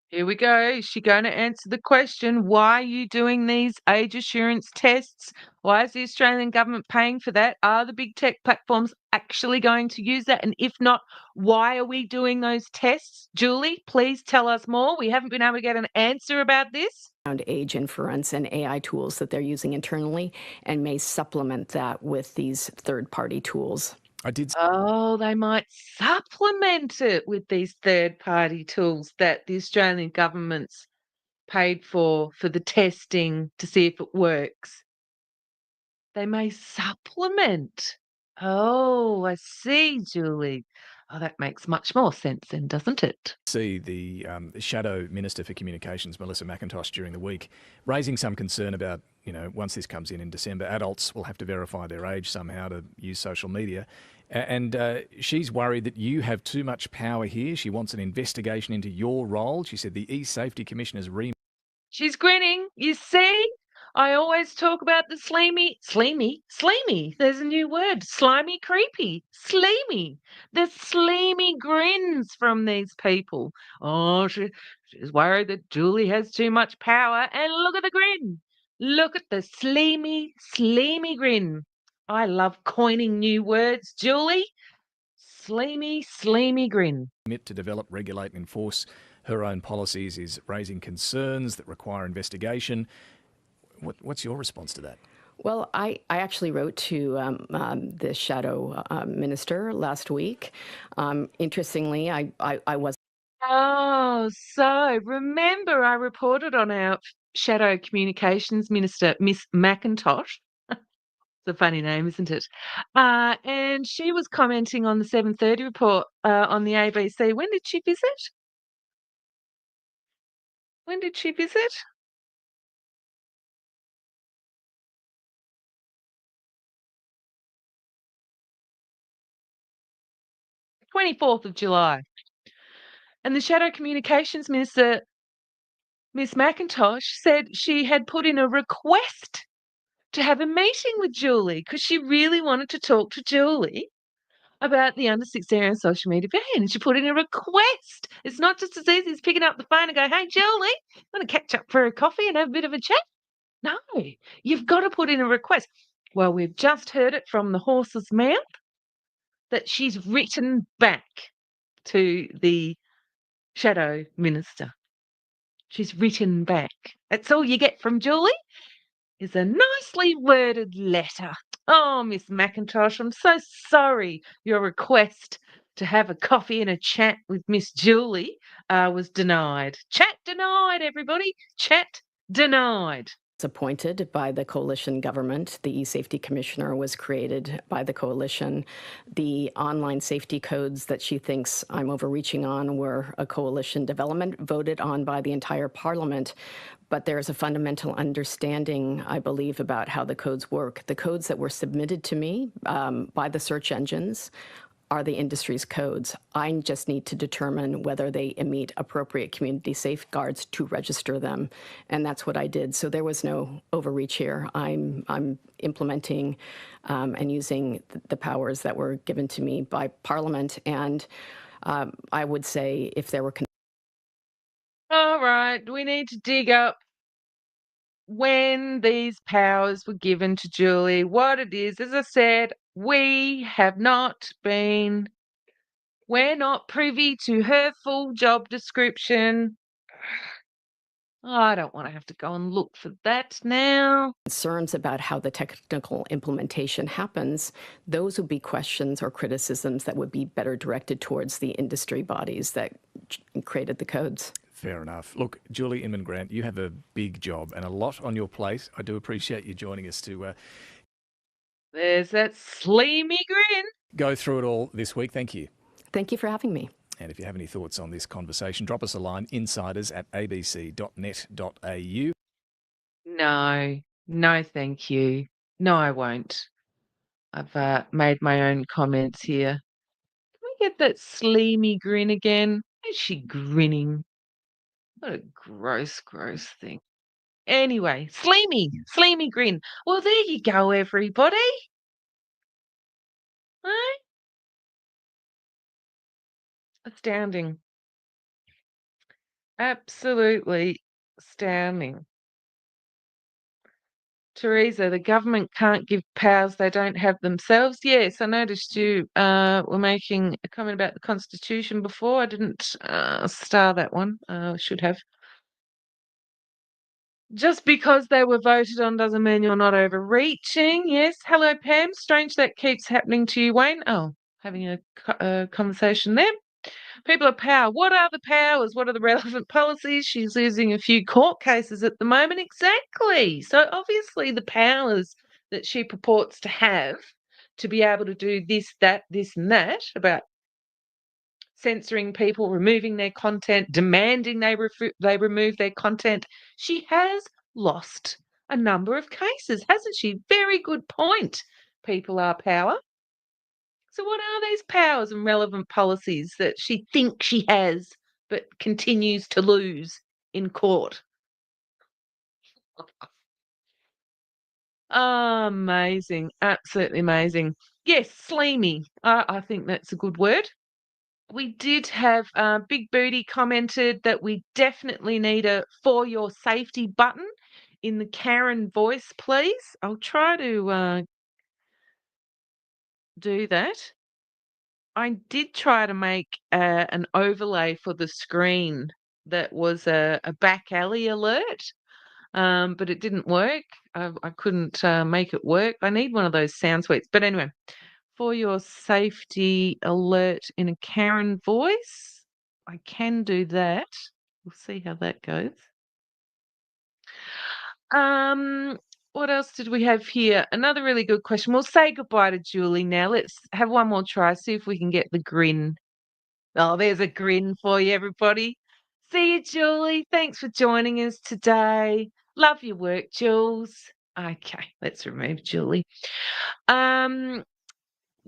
Here we go. Is she going to answer the question? Why are you doing these age assurance tests? Why is the Australian government paying for that? Are the big tech platforms actually going to use that? And if not, why are we doing those tests? Julie, please tell us more. We haven't been able to get an answer about this. Around age inference and AI tools that they're using internally, and may supplement that with these third-party tools. I did Oh, they might supplement it with these third-party tools that the Australian government's paid for the testing to see if it works. They may supplement. Oh, I see, Julie. Oh, that makes much more sense then, doesn't it? see the Shadow Minister for Communications, Melissa McIntosh, during the week, raising some concern about, once this comes in December, adults will have to verify their age somehow to use social media. And she's worried that you have too much power here. She wants an investigation into your role. She said the eSafety Commissioner's She's grinning. You see? I always talk about the sleamy. There's a new word. Slimy, creepy, sleamy. The sleamy grins from these people. Oh, she's worried that Julie has too much power. And look at the grin. Look at the sleamy grin. I love coining new words, Julie. Sleamy grin. remit to develop, regulate, and enforce her own policies is raising concerns that require investigation. What's your response to that? Well, I actually wrote to the shadow minister last week. Interestingly, I was. Oh, so remember I reported on our shadow communications minister, Miss McIntosh. It's a funny name, isn't it? And she was commenting on the 7:30 report on the ABC. When did she visit? When did she visit? July 24th. And the shadow communications minister, Miss McIntosh, said she had put in a request to have a meeting with Julie because she really wanted to talk to Julie about the under 16 on social media ban. And she put in a request. It's not just as easy as picking up the phone and go, "Hey, Julie, want to catch up for a coffee and have a bit of a chat?" No, you've got to put in a request. Well, we've just heard it from the horse's mouth that she's written back to the shadow minister. She's written back. That's all you get from Julie is a nicely worded letter. Oh, Miss McIntosh, I'm so sorry your request to have a coffee and a chat with Miss Julie was denied. Chat denied, everybody. Chat denied. Appointed by the coalition government. The eSafety Commissioner was created by the coalition. The online safety codes that she thinks I'm overreaching on were a coalition development voted on by the entire parliament. But there's a fundamental understanding, I believe, about how the codes work. The codes that were submitted to me by the search engines are the industry's codes. I just need to determine whether they meet appropriate community safeguards to register them, and that's what I did. So there was no overreach here. I'm implementing and using the powers that were given to me by Parliament, and I would say if there were. All right, we need to dig up when these powers were given to Julie, what it is. As I said, we're not privy to her full job description. I don't want to have to go and look for that now. Concerns about how the technical implementation happens, those would be questions or criticisms that would be better directed towards the industry bodies that created the codes. Fair enough. Look, Julie Inman Grant, you have a big job and a lot on your plate. I do appreciate you joining us to There's that sleamy grin. go through it all this week. Thank you. Thank you for having me. And if you have any thoughts on this conversation, drop us a line, insiders@abc.net.au. No, thank you. No, I won't. I've made my own comments here. Can we get that sleamy grin again? Is she grinning? What a gross thing. Anyway, sleamy grin. Well, there you go, everybody. Eh? Astounding. Absolutely astounding. Teresa, the government can't give powers they don't have themselves. Yes, I noticed you were making a comment about the Constitution before. I didn't star that one. Should have. Just because they were voted on doesn't mean you're not overreaching. Yes. Hello, Pam. Strange that keeps happening to you, Wayne. Oh, having a conversation there. People of power. What are the powers? What are the relevant policies? She's losing a few court cases at the moment. Exactly. So obviously the powers that she purports to have to be able to do this, that, this, and that about censoring people, removing their content, demanding they remove their content. She has lost a number of cases, hasn't she? Very good point. People are power. So, what are these powers and relevant policies that she thinks she has but continues to lose in court? Amazing. Absolutely amazing. Yes, sleamy. I think that's a good word. We did have Big Booty commented that we definitely need a for your safety button in the Karen voice, please. I'll try to do that. I did try to make an overlay for the screen that was a back alley alert, but it didn't work. I couldn't make it work. I need one of those sound suites. But anyway, for your safety alert in a Karen voice, I can do that. We'll see how that goes. Um, what else did we have here? Another really good question. We'll say goodbye to Julie now. Let's have one more try, see if we can get the grin. Oh, there's a grin for you, everybody. See you, Julie. Thanks for joining us today. Love your work, Jules. Okay, let's remove Julie.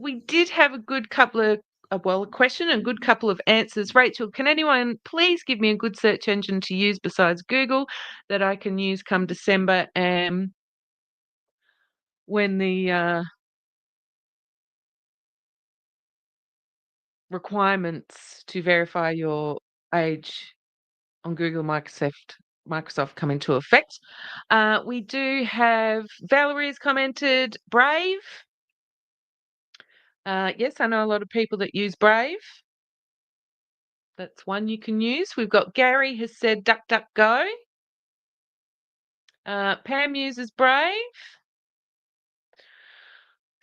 We did have a good couple of a question and a good couple of answers. Rachel, can anyone please give me a good search engine to use besides Google that I can use come December when the requirements to verify your age on Google Microsoft come into effect. We do have Valerie's commented Brave. Yes, I know a lot of people that use Brave. That's one you can use. We've got Gary has said DuckDuckGo. Pam uses Brave.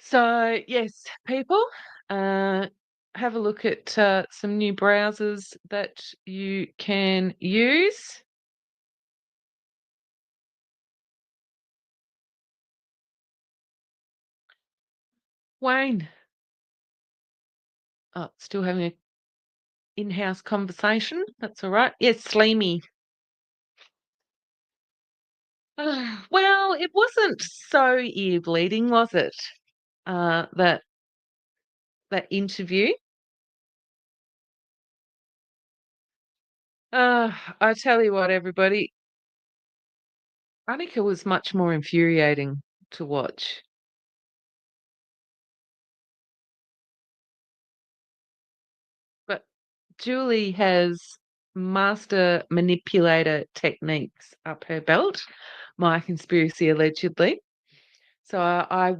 So yes, people, have a look at some new browsers that you can use. Wayne. Oh, still having a in-house conversation. That's all right. Yes, Sleamy. Well, it wasn't so ear bleeding, was it? That interview. I tell you what, everybody, Annika was much more infuriating to watch. But Julie has master manipulator techniques up her belt, my conspiracy allegedly. So I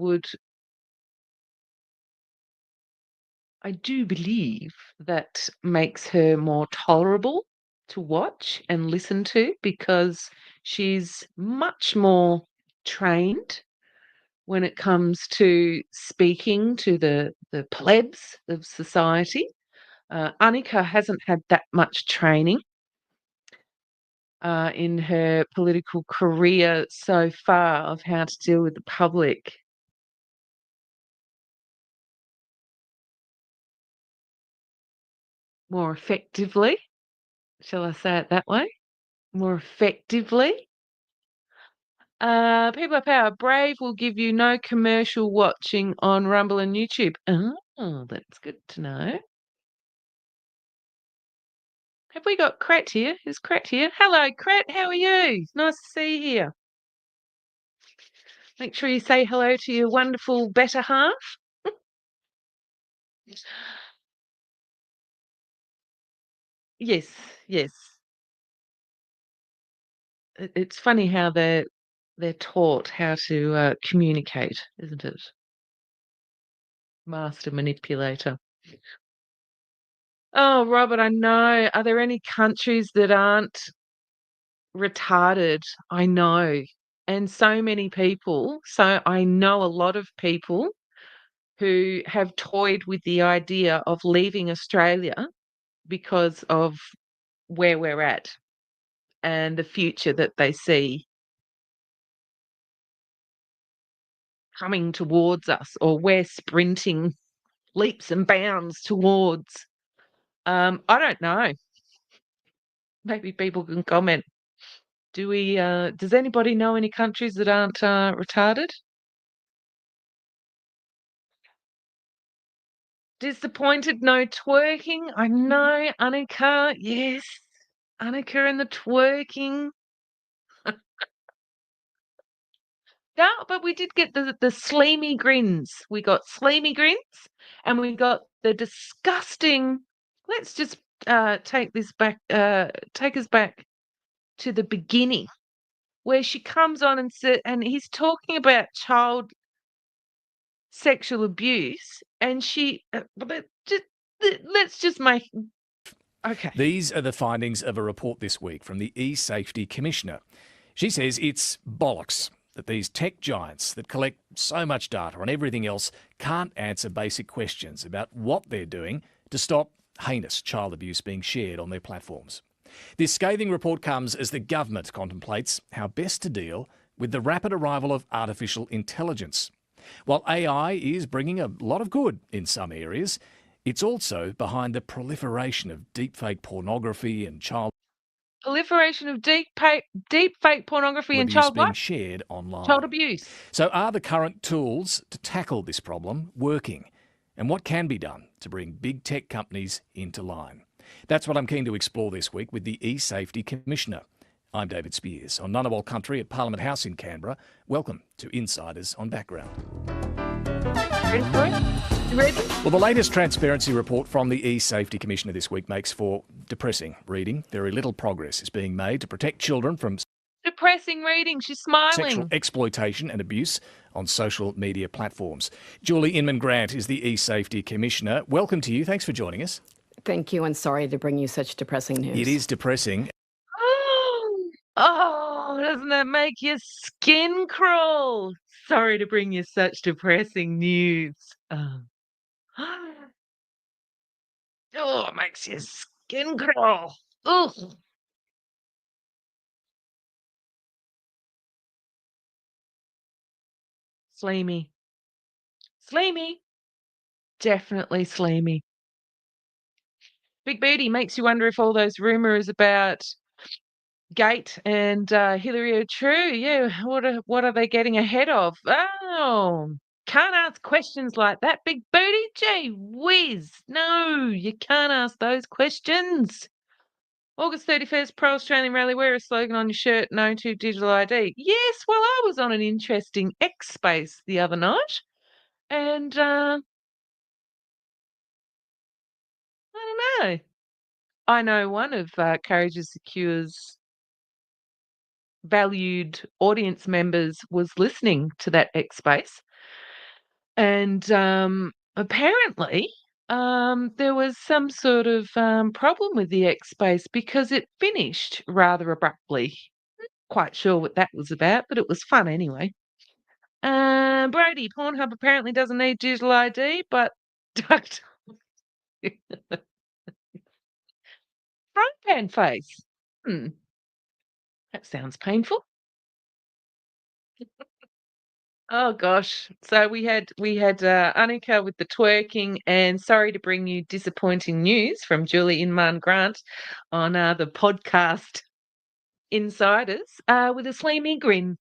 do believe that makes her more tolerable to watch and listen to because she's much more trained when it comes to speaking to the plebs of society. Annika hasn't had that much training in her political career so far of how to deal with the public more effectively. Shall I say it that way? More effectively. People of Power, Brave will give you no commercial watching on Rumble and YouTube. Oh, that's good to know. Have we got Cret here? Is Cret here? Hello, Cret. How are you? Nice to see you here. Make sure you say hello to your wonderful better half. Yes, yes. it's funny how they're taught how to communicate, isn't it? Master manipulator. Oh, Robert, I know. Are there any countries that aren't retarded? I know. And so many people. So I know a lot of people who have toyed with the idea of leaving Australia because of where we're at and the future that they see coming towards us, or we're sprinting leaps and bounds towards. I don't know. Maybe people can comment. Does anybody know any countries that aren't retarded? Disappointed, no twerking. I know, Annika. Yes, Annika and the twerking. No, but we did get the sleamy grins. We got sleamy grins, and we got the disgusting. Let's just take this back. Take us back to the beginning, where she comes on and said, and he's talking about child sexual abuse, and she. Let's just make. Okay. These are the findings of a report this week from the eSafety Commissioner. She says it's bollocks that these tech giants that collect so much data on everything else can't answer basic questions about what they're doing to stop heinous child abuse being shared on their platforms. This scathing report comes as the government contemplates how best to deal with the rapid arrival of artificial intelligence. While AI is bringing a lot of good in some areas, it's also behind the proliferation of deepfake pornography and child Proliferation of deep fake pornography and abuse child being what? shared online. Child abuse. So are the current tools to tackle this problem working? And what can be done to bring big tech companies into line? That's what I'm keen to explore this week with the eSafety Commissioner. I'm David Spears on Ngunnawal Country at Parliament House in Canberra. Welcome to Insiders on Background. Ready for it? You ready? Well, the latest transparency report from the eSafety Commissioner this week makes for depressing reading. Very little progress is being made to protect children from Depressing reading. She's sexual smiling. exploitation and abuse on social media platforms. Julie Inman Grant is the eSafety Commissioner. Welcome to you. Thanks for joining us. Thank you, and sorry to bring you such depressing news. It is depressing. Oh, doesn't that make your skin crawl? Sorry to bring you such depressing news. Oh, it makes your skin crawl. Ugh. Sleamy. Sleamy. Definitely sleamy. Big Booty makes you wonder if all those rumours about Gate and Hillary are true. Yeah, what are they getting ahead of? Oh, can't ask questions like that, Big Booty. Gee whiz. No, you can't ask those questions. August 31st, pro-Australian rally. Wear a slogan on your shirt, no to digital ID. Yes, well, I was on an interesting X space the other night, and I don't know. I know one of Courageous Secure's valued audience members was listening to that X space, and apparently there was some sort of problem with the X space because it finished rather abruptly. Quite sure what that was about, but it was fun anyway. Brody, Pornhub apparently doesn't need digital ID, but front pan face. Hmm, that sounds painful. Oh gosh. So we had Annika with the twerking, and sorry to bring you disappointing news from Julie Inman Grant on the podcast Insiders with a sleamy grin,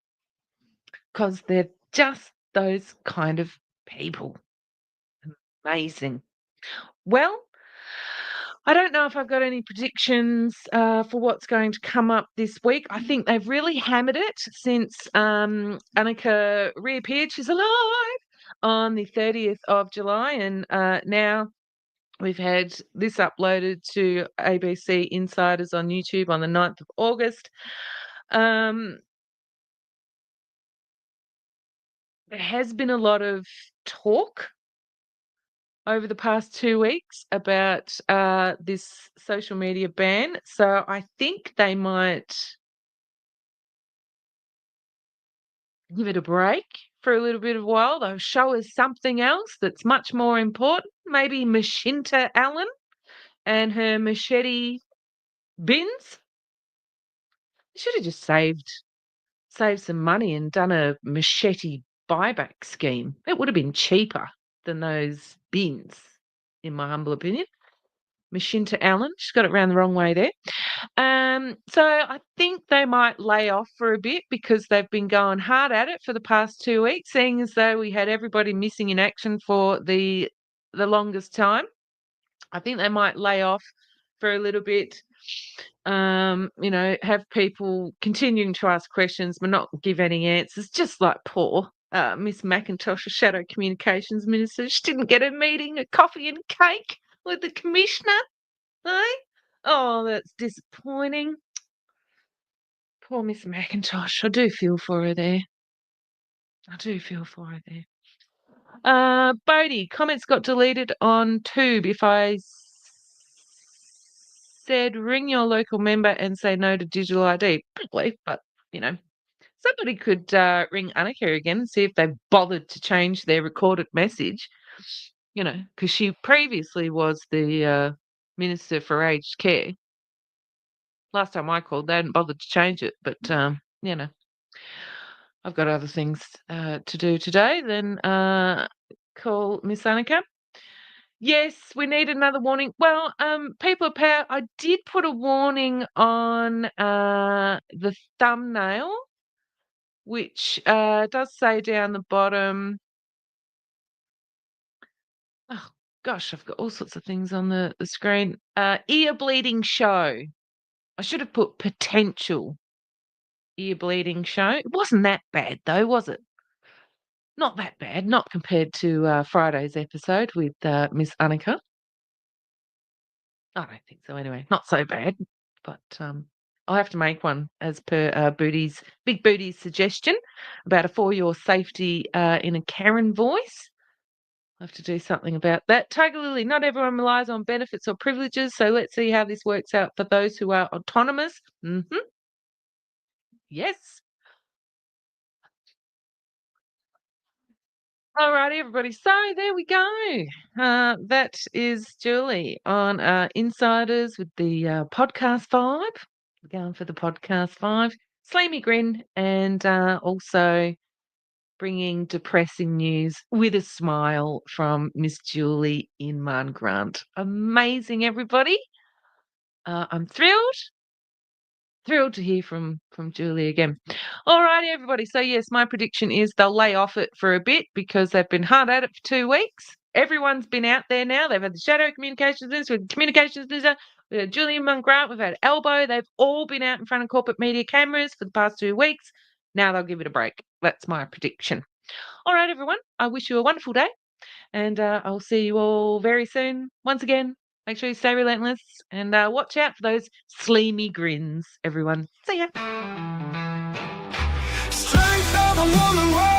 because they're just those kind of people. Amazing. Well, I don't know if I've got any predictions for what's going to come up this week. I think they've really hammered it since Annika reappeared. She's alive on the 30th of July, and now we've had this uploaded to ABC Insiders on YouTube on the 9th of August. There has been a lot of talk over the past 2 weeks about this social media ban, so I think they might give it a break for a little bit of a while. They'll show us something else that's much more important. Maybe Machinta Allen and her machete bins. They should have just saved some money and done a machete buyback scheme. It would have been cheaper than those bins, in my humble opinion. Machinta Allen, she's got it round the wrong way there. So I think they might lay off for a bit because they've been going hard at it for the past 2 weeks, seeing as though we had everybody missing in action for the longest time. I think they might lay off for a little bit, have people continuing to ask questions but not give any answers, just like poor Miss McIntosh, Shadow Communications Minister. She didn't get a meeting, a coffee and cake with the Commissioner, eh? Oh, that's disappointing. Poor Miss McIntosh. I do feel for her there. Bodie, comments got deleted on Tube. If I said ring your local member and say no to digital ID, probably, but somebody could ring Annika again and see if they've bothered to change their recorded message. Because she previously was the Minister for Aged Care. Last time I called, they hadn't bothered to change it, but I've got other things to do today than call Miss Annika. Yes, we need another warning. Well, people of power, I did put a warning on the thumbnail, which does say down the bottom. Oh gosh, I've got all sorts of things on the screen. Ear bleeding show. I should have put potential ear bleeding show. It wasn't that bad though, was it? Not that bad, not compared to Friday's episode with Miss Annika. I don't think so anyway. Not so bad, but I'll have to make one as per Big Booty's suggestion about a for your safety in a Karen voice. I'll have to do something about that. Tiger Lily, not everyone relies on benefits or privileges, so let's see how this works out for those who are autonomous. Yes. Alrighty, everybody. So there we go. That is Julie on Insiders with the podcast vibe. We're going for the podcast vibe. Slamy grin, and also bringing depressing news with a smile from Miss Julie Inman Grant. Amazing, everybody. I'm thrilled to hear from Julie again. All righty, everybody. So yes, my prediction is they'll lay off it for a bit because they've been hard at it for 2 weeks. Everyone's been out there now. They've had the Shadow Communications Minister, Communications Minister, we had Julie Inman Grant, we've had Elbow. They've all been out in front of corporate media cameras for the past 2 weeks. Now they'll give it a break. That's my prediction. All right, everyone. I wish you a wonderful day, and I'll see you all very soon. Once again, make sure you stay relentless and watch out for those slimy grins, everyone. See ya. Strength of a woman.